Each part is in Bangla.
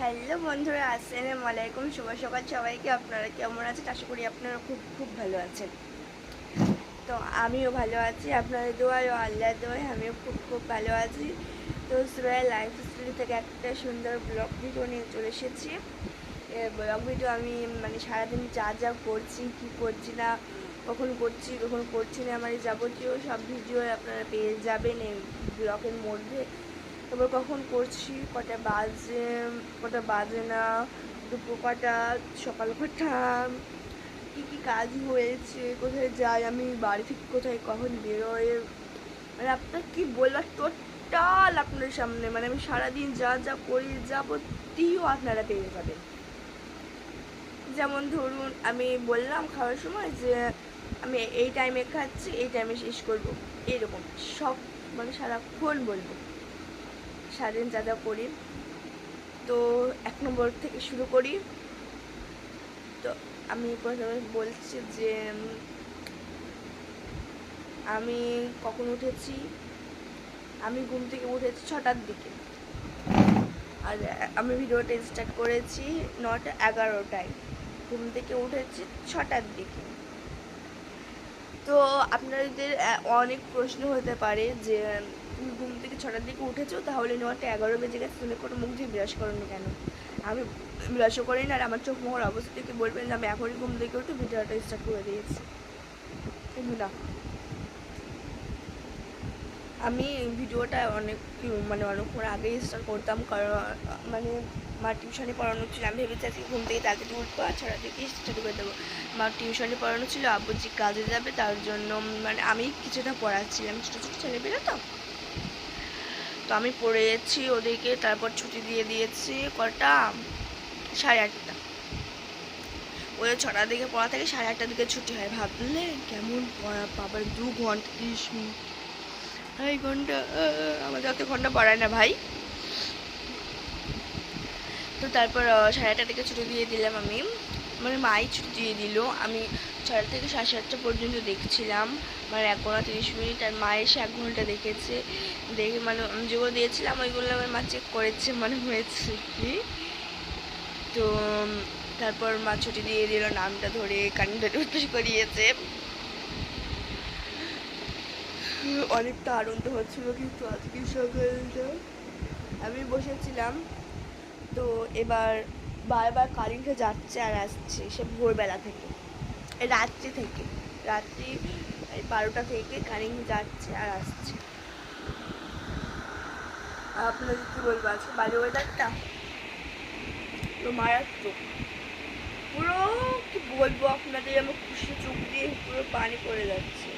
হ্যালো বন্ধুরা, আসসালামু আলাইকুম। শুভ সকাল সবাইকে। আপনারা কেমন আছেন? আশা করি আপনারা খুব খুব ভালো আছেন। তো আমিও ভালো আছি, আপনাদের দোয়ায় ও আল্লাহর দোয়ায় আমিও খুব খুব ভালো আছি। তো সুরাইয়া লাইফস্টাইল থেকে একটা সুন্দর ব্লগ ভিডিও নিয়ে চলে এসেছি। ব্লগ ভিডিও আমি সারাদিন যা যা করছি, কী করছি না, কখন করছি কখন করছি না, আমার যাবতীয় সব ভিডিও আপনারা পেয়ে যাবেন এই ব্লগের মধ্যে। তারপর কখন করছি, কটা বাজে না, দুপুর কটা, সকাল কটা, কী কী কাজ হয়েছে, কোথায় যাই আমি, বাড়ি থেকে কোথায় কখন বেরোয়, আপনার কী বলবার, টোটাল আপনার সামনে আমি সারাদিন যা যা করি যাবতীয় আপনারা পেয়ে যাবেন। যেমন ধরুন, আমি বললাম খাওয়ার সময় যে আমি এই টাইমে খাচ্ছি, এই টাইমে শেষ করবো, এরকম সব সারাক্ষণ বলবো সারাদিন যা যা করি। তো 1 নম্বর থেকে শুরু করি। তো আমি প্রথমে বলছি যে আমি কখন উঠেছি। আমি ঘুম থেকে উঠেছি 6টার দিকে, আর আমি ভিডিওটা স্টার্ট করেছি 9টা 11টায়। ঘুম থেকে উঠেছি 6টার দিকে। তো আপনাদের অনেক প্রশ্ন হতে পারে যে তুমি ঘুম থেকে 6টার দিকে উঠেছো, তাহলে 9টা 11 বেজে গেছে, তুমি কোনো মুখ দিয়ে ব্রাশ করোনি কেন? আমি ব্রাশও করি না, আর আমার চোখ মুখের অবস্থা থেকে বলবেন যে আমি এখনই ঘুম থেকে উঠে ভিডিওটা স্টার্ট করে দিয়েছি। কিন্তু না, আমি ভিডিওটা অনেকক্ষণ আগেই স্টার্ট করতাম, কারণ মা টিউশনে পড়ানো ছিল। আমি ভেবেছি আজকে ঘুম থেকে তাড়াতাড়ি উঠবো আর 6টা থেকে স্টার্ট করে দেবো। মা টিউশনে পড়ানো ছিল, আব্বুজি কাজে যাবে, তার জন্য আমি কিছুটা পড়াচ্ছিলাম। ছোটো ছোটো ছেলেপেলে তো আমি পড়েছি ওদেরকে। তারপর ছুটি দিয়ে দিয়েছি কটা, 8:30। ওদের 6টার দিকে পড়া থেকে 8:30টার দিকে ছুটি হয়। ভাবলে কেমন পড়া, বাবার 2 ঘন্টা 30 মিনিট, 2.5 ঘন্টা। আমাদের অত ঘন্টা পড়ায় না ভাই। তো তারপর 8:30 থেকে ছুটি দিয়ে দিলাম আমি, মাই ছুটি দিয়ে দিল। আমি 6টা থেকে 7:30 পর্যন্ত দেখছিলাম, 1 ঘন্টা 30 মিনিট। আর মা এসে 1 ঘন্টা দেখেছে। দেখে যেগুলো দিয়েছিলাম ওইগুলো আমার মা চেক করেছে, হয়েছে কি। তো তারপর মা ছুটি দিয়ে দিল, নামটা ধরে কান্নাটা উৎপাস করিয়েছে। অনেকটা আনন্দ হচ্ছিল। কিন্তু আজকে সকালটা আমি বসেছিলাম, তো এবার বারবার কারেন্টে যাচ্ছে আর আসছে, সে ভোরবেলা থেকে, রাত্রি 12টা থেকে কারেন্ট যাচ্ছে আর আসছে। আপনাদের কী বলবো, আজকে বাইরের ওয়েদারটা তো মারাত্মক। পুরো কি বলবো আপনাদের, আমার খুশি চোখ দিয়ে পুরো পানি পড়ে যাচ্ছে,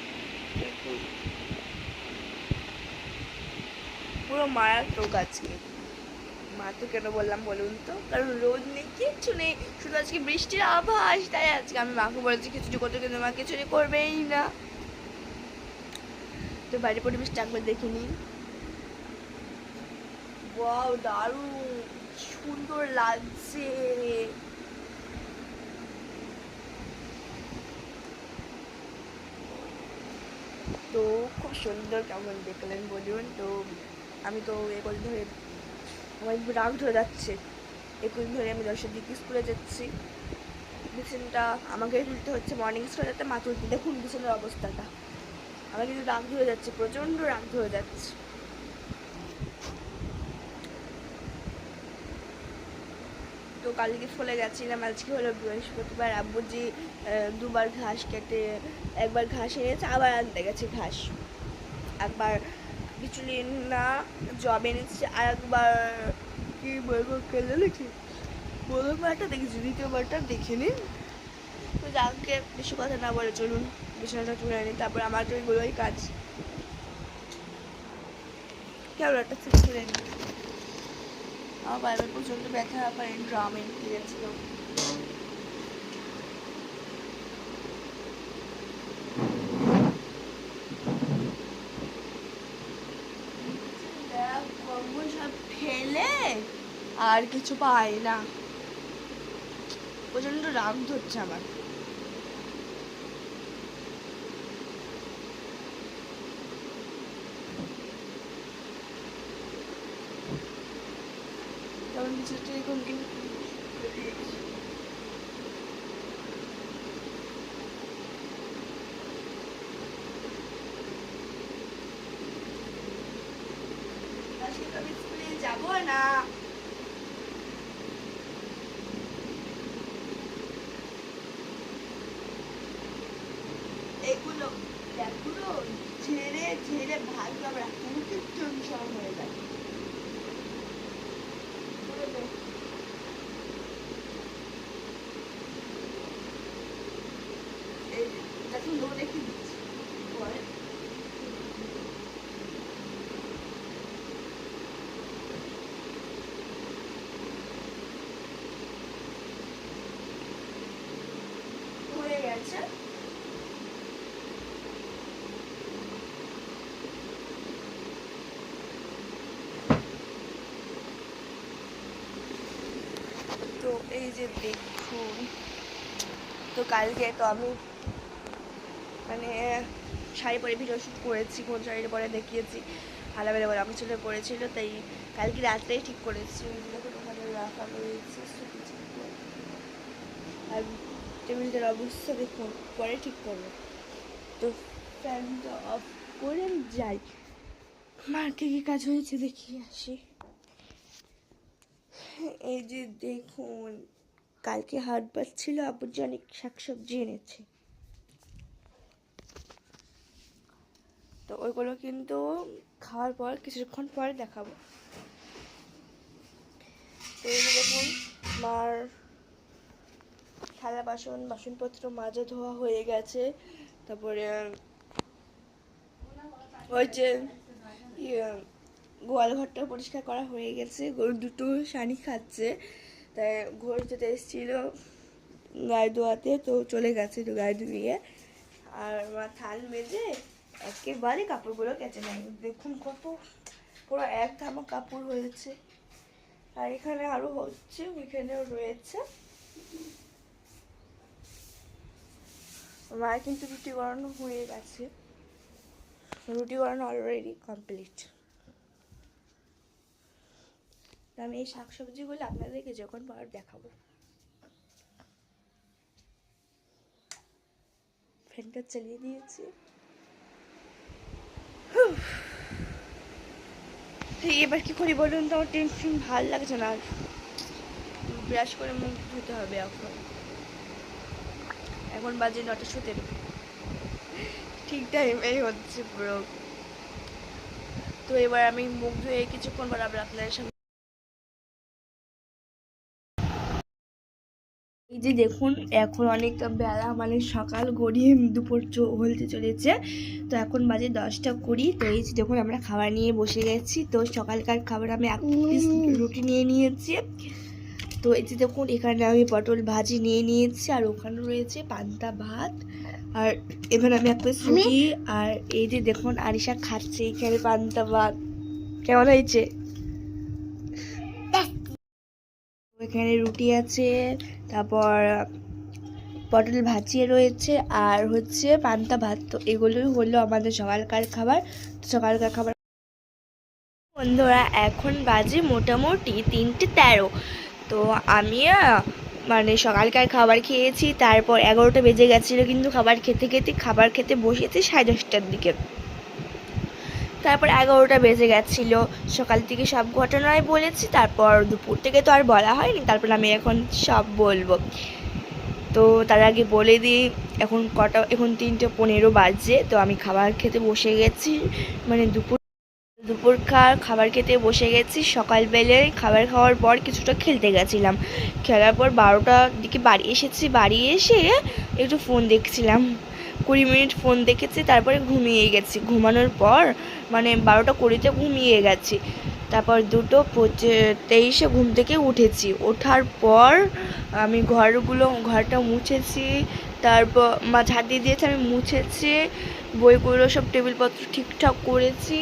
পুরো মারাত্মক আজকে। মা তো কেন বললাম বলুন তো, কারণ রোদ নেই, কিচ্ছু নেই, শুধু আজকে বৃষ্টির আভাস। তাই আজকে আমি মাকে বলেছি খিচুড়ি করতে, কিন্তু মা খিচুড়ি করবেই না। তো বাইরের পরিবেশটা একবার দেখে নিন। ওয়াও, দারুণ সুন্দর লাগছে। তো খুব সুন্দর, কেমন দেখলেন বলুন? তো আমি তো কদিন ধরে আমার রাগ ধরে যাচ্ছে। কদিন ধরে আমি 10টার দিকে স্কুলে যাচ্ছি, বিছানাটা আমাকে তুলতে হচ্ছে, মর্নিং স্কুলে যাতে মা তুলতে। দেখুন বিছানার অবস্থাটা, আমার কিন্তু রাগ ধরে যাচ্ছে, প্রচণ্ড রাগ ধরে যাচ্ছে। তো কালকে ফলে গেছিলাম, আজকে হলো বৃহস্পতিবার। আব্বুজি 2বার ঘাস কেটে, একবার ঘাস এনেছে, আবার আনতে গেছে ঘাস। একবার বিচুলি না জব এনেছে, আর একবার কি বলবো কেলে নাকি, প্রথমবারটা দেখেছি, দ্বিতীয়বারটা দেখিনি। তো যাকে বেশি কথা না বলে চলুন বিছানাটা তুলে আনি। তারপর আমার তো ওইগুলোই কাজ। কেমন একটা তুলে নিই। আমার বাইরে প্রচণ্ড ব্যথা, আবার ড্রামে গিয়েছিল। সব ফেলে আর কিছু পাই না, প্রচণ্ড রাগ ধরছে আমার। যেমন নিচেটা এখন কিন্তু আজকে তো আমি স্কুলে যাবো না। এগুলো এগুলো ঝেড়ে ঝেড়ে ভালো আমরা কিন্তু টেনশন হয়ে যায়। দেখুন লোক দেখে দিচ্ছি পরে হয়ে গেছে। তো এই যে দেখুন, তো কালকে তো আমি মানে শাড়ি পরে ভিডিও শ্যুট করেছি, কোন শাড়িটা পরে দেখিয়েছি, ভালোবেলা বলে আমার ছেলে পরেছিল, তাই কালকে রাত্রেই ঠিক করেছি। দেখুন ওখানে রাখা রয়েছে আর টেবিলটার অবস্থা দেখুন, পরে ঠিক করবো। তো ফ্যানটা অফ করে যাই, মার কি কি কাজ হয়েছে দেখিয়ে আসি। এই যে দেখুন, কালকে হাটবার ছিল, আব্বুর জন্য অনেক শাকসবজি এনেছে, তো ওইগুলো কিন্তু খাওয়ার পর কিছুক্ষণ পরে দেখাবো। তো এই যে দেখুন, মার থালা বাসনপত্র মাজা ধোয়া হয়ে গেছে। তারপরে ওই যে গোয়াল ঘরটা পরিষ্কার করা হয়ে গেছে, গরু দুটো সানি খাচ্ছে, তাই ঘর যেতে এসেছিল গায়ে ধোয়াতে, তো চলে গেছে, তো গায়ে ধুয়ে আর মা থাল মেজে একেবারে কাপড়গুলো কেচে নেয়। দেখুন কত পুরো এক ধামা কাপড় হয়েছে, আর এখানে আরো হচ্ছে, ওইখানেও রয়েছে। মায়ের কিন্তু রুটি করানো হয়ে গেছে, রুটি করানো অলরেডি কমপ্লিট। আমি এই শাকসবজিগুলো আপনাদেরকে যখন পর দেখাবো। ফ্যানটা চালিয়ে দিয়েছি। এবার কি করি বলুন তো, আমার টেনশন ভালো লাগছে না, ব্রাশ করে মুখ ধুতে হবে। এখন বাজে 9:17, ঠিক টাইমেই হচ্ছে পুরো। তো এবার আমি মুখ ধুয়ে কিছুক্ষণ পর আবার আপনাদের সামনে। এই যে দেখুন, এখন অনেক বেলা, মানে সকাল গড়িয়ে দুপুর হলতে চলেছে, তো এখন বাজে 10:20। তো এই যে দেখুন, আমরা খাবার নিয়ে বসে গেছি। তো সকালকার খাবার আমি এক পিস রুটি নিয়ে নিয়েছি। তো এই যে দেখুন, এখানে আমি পটল ভাজি নিয়ে নিয়েছি, আর ওখানে রয়েছে পান্তা ভাত, আর এখানে আমি এক পিস রুটি, আর এই যে দেখুন আরিশা খাচ্ছে এখানে পান্তা ভাত। কেমন হয়েছে? এখানে রুটি আছে, তারপর পটল ভাজি রয়েছে, আর হচ্ছে পান্তা ভাত। তো এগুলোই হলো আমাদের সকালকার খাবার। সকালকার খাবার বন্ধুরা, এখন বাজে মোটামুটি 3:13। তো আমি মানে সকালকার খাবার খেয়েছি, তারপর 11টা বেজে গেছিলো, কিন্তু খাবার খেতে বসেছি 10:30টার দিকে। তারপর 11টা বেজে গেছিলো, সকাল থেকে সব ঘটনায় বলেছি, তারপর দুপুর থেকে তো আর বলা হয়নি, তারপর আমি এখন সব বলবো। তো তার আগে বলে দিই, এখন 3:15 বাজে। তো আমি খাবার খেতে বসে গেছি, মানে দুপুরকার খাবার খেতে বসে গেছি। সকালবেলায় খাবার খাওয়ার পর কিছুটা খেলতে গেছিলাম, খেলার পর 12টার দিকে বাড়ি এসেছি। বাড়ি এসে একটু ফোন দেখছিলাম, 20 মিনিট ফোন দেখেছি, তারপরে ঘুমিয়ে গেছি। ঘুমানোর পর মানে 12টা 20-তে ঘুমিয়ে গেছি। তারপর 2:23 ঘুম থেকে উঠেছি। ওঠার পর আমি ঘরটা মুছেছি, তারপর মা ঝাঁট দিয়ে দিয়েছে, আমি মুছেছি, বইগুলো সব টেবিলপত্র ঠিকঠাক করেছি,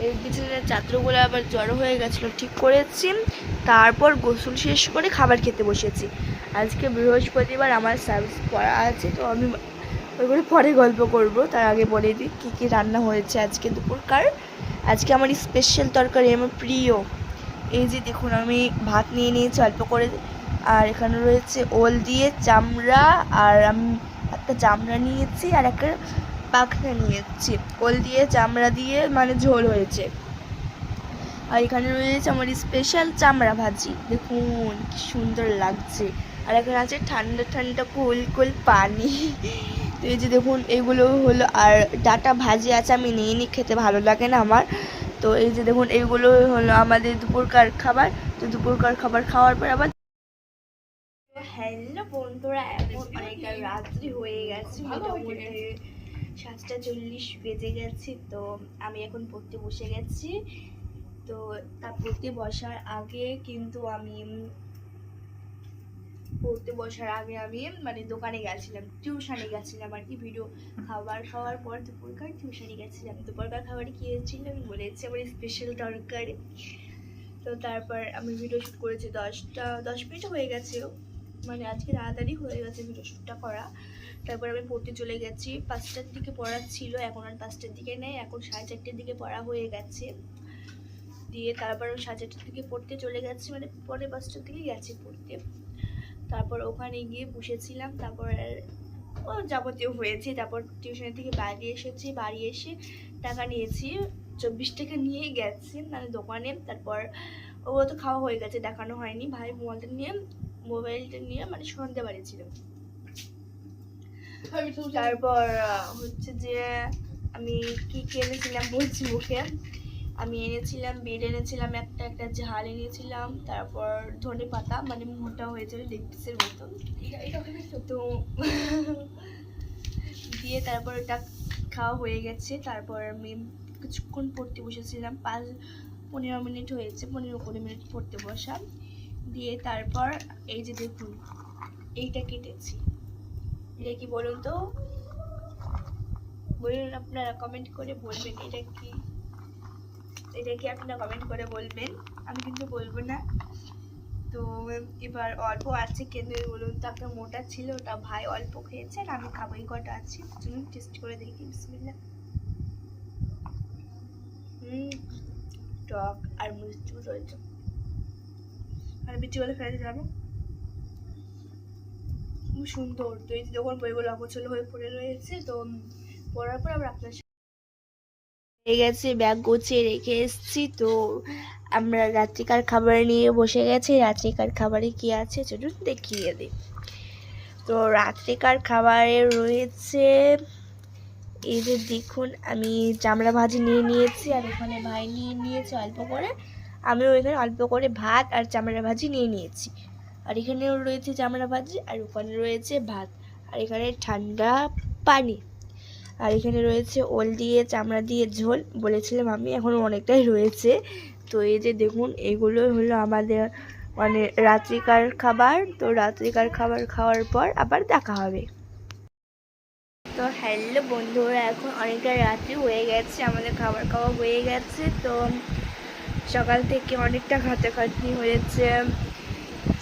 এই বিছানার চাদরগুলো আবার জড়ো হয়ে গেছিলো, ঠিক করেছি। তারপর গোসল শেষ করে খাবার খেতে বসেছি। আজকে বৃহস্পতিবার, আমার সার্ভিস পড়া আছে, তো আমি ওইগুলো পরে গল্প করব। তার আগে বলে দিই কী রান্না হয়েছে আজকে দুপুরকার। আজকে আমার স্পেশাল তরকারি, আমার প্রিয় এই যে দেখুন আমি ভাত নিয়ে নিয়েছি অল্প করে, আর এখানে রয়েছে ওল দিয়ে চামড়া, আর আমি একটা চামড়া নিয়েছি আর একটা পাখনা নিয়েছি। ওল দিয়ে চামড়া দিয়ে মানে ঝোল হয়েছে। আর এখানে রয়েছে আমার স্পেশাল চামড়া ভাজি, দেখুন কি সুন্দর লাগছে। আর এখানে আছে ঠান্ডা ঠান্ডা কুল কুল পানি। তো এই যে দেখুন এগুলো হলো, আর ডাটা ভাজি আছে, আমি নিয়ে নিই, খেতে ভালো লাগে না আমার। তো এই যে দেখুন এইগুলো হলো আমাদের দুপুরকার খাবার। তো দুপুরকার খাবার খাওয়ার পর আবার হ্যালো বন্ধুরা, এখন অনেকটা রাত্রি হয়ে গেছে, মোটামুটি 7:40 বেজে গেছে। তো আমি এখন পড়তে বসে গেছি। তো তা পড়তে বসার আগে কিন্তু আমি মানে দোকানে গেছিলাম, টিউশনে গেছিলাম আর কি। ভিডিও খাবার খাওয়ার পর দুপুরকার টিউশনে গেছিলাম। দুপুরকার খাবারে কী হয়েছিল আমি বলেছি, আমার স্পেশাল তরকারি। তো তারপর আমি ভিডিও শ্যুট করেছি, 10 মিনিট হয়ে গেছে, মানে আজকে তাড়াতাড়ি হয়ে গেছে ভিডিও শ্যুটটা করা। তারপর আমি পড়তে চলে গেছি, 5টার দিকে পড়া ছিল, এখন আর 5টার দিকে নেই, এখন 4:30টার দিকে পড়া হয়ে গেছে। দিয়ে তারপর আমি 4:30টার দিকে পড়তে চলে গেছি, মানে পরে 5টার দিকে গেছি পড়তে। তারপর ওখানে গিয়ে বসেছিলাম, তারপর ও যাবতীয় হয়েছে। তারপর টিউশন থেকে বাড়ি এসেছি, বাড়ি এসে টাকা নিয়েছি, 24 টাকা নিয়েই গেছি মানে দোকানে। তারপর ওগুলো তো খাওয়া হয়ে গেছে, দেখানো হয়নি। ভাই মোবাইলটা নিয়ে মানে সন্ধ্যে বাড়ি ছিল। তারপর হচ্ছে যে আমি কি এনেছিলাম বলছি মুখে। আমি এনেছিলাম বেড এনেছিলাম, একটা ঝাল এনেছিলাম, তারপর ধনে পাতা, মানে মোটা হয়েছিল লেগ পিসের মতন। তো দিয়ে তারপর ওটা খাওয়া হয়ে গেছে। তারপর আমি কিছুক্ষণ পড়তে বসেছিলাম, 15 মিনিট হয়েছে, 15-20 মিনিট পড়তে বসা। দিয়ে তারপর এই যে দেখুন এইটা কেটেছি, এটা কি বলুন তো, বলুন আপনারা কমেন্ট করে বলবেন এটা কি আপনারা কমেন্ট করে বলবেন, আমি কিন্তু বলবো না। তো এবার অল্প আছে, কেন বলুন তো, একটা মোটা ছিল, ওটা ভাই অল্প খেয়েছে আর আমি খাবো, এই কটা আছে। চলুন টেস্ট করে দেখি, বিসমিল্লাহ। টক আর মিষ্টি রয়েছে, আর বিচি বলে ফেলে যাবো, খুব সুন্দর। তো এই যখন বইগুলো অগোছালো হয়ে পড়ে রয়েছে, তো পড়ার পর আবার আপনার হয়ে গেছে, ব্যাগ গুছিয়ে রেখে এসেছি। তো আমরা রাত্রিকার খাবার নিয়ে বসে গেছি। রাত্রিকার খাবারে কি আছে চলুন দেখিয়ে দিই। তো রাত্রিকার খাবারে রয়েছে এই যে দেখুন, আমি চামড়া ভাজি নিয়ে নিয়েছি, আর এখানে ভাই নিয়ে নিয়েছে অল্প করে, আমিও এখানে অল্প করে ভাত আর চামড়া ভাজি নিয়ে নিয়েছি। আর এখানেও রয়েছে চামড়া ভাজি, আর ওখানে রয়েছে ভাত, আর এখানে ঠান্ডা পানি, আর এখানে রয়েছে ওল দিয়ে চামড়া দিয়ে ঝোল বলেছিলাম আমি, এখনও অনেকটাই রয়েছে। তো এই যে দেখুন এগুলো হলো আমাদের মানে রাত্রিকার খাবার। তো রাত্রিকার খাবার খাওয়ার পর আবার দেখা হবে। তো হ্যালো বন্ধুরা, এখন অনেকটা রাত্রি হয়ে গেছে, আমাদের খাবার খাওয়া হয়ে গেছে। তো সকাল থেকে অনেকটা খাটাখাটনি হয়েছে,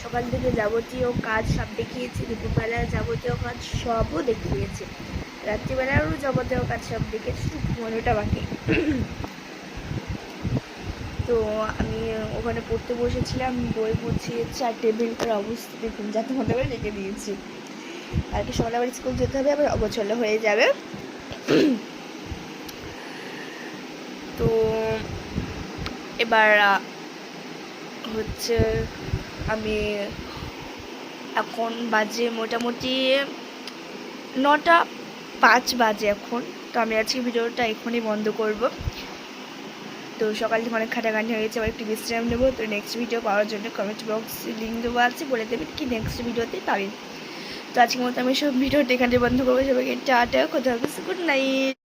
সকাল থেকে যাবতীয় কাজ সব দেখিয়েছি, দুপুরবেলা যাবতীয় কাজ সবও দেখিয়েছি, রাত্রিবেলারও যাবতীয় কাজ সব দেখেছি, ঘুমানোটা বাকি। তো আমি ওখানে পড়তে বসেছিলাম, বই গুছিয়েছি, আর টেবিলটার অবস্থা দেখুন, যাতে মতো করে রেখে দিয়েছি। আর কি সকালে আবার স্কুল যেতে হবে, আবার অগোছালো হয়ে যাবে। তো এবার হচ্ছে আমি এখন বাজে মোটামুটি 9:05 বাজে এখন। তো আমি আজকে ভিডিওটা এখনই বন্ধ করব। তো সকাল থেকে অনেক খাটাখাটি হয়ে গেছে, আবার একটু বিশ্রাম নেবো। তো নেক্সট ভিডিও পাওয়ার জন্য কমেন্ট বক্সে লিঙ্ক দেওয়া আছে, বলে দেবেন কি নেক্সট ভিডিওতে পাবেন। তো আজকের মতো আমি সব ভিডিওটা এখানে বন্ধ করবো। সবাইকে টাটা, কথা হবে, গুড নাইট।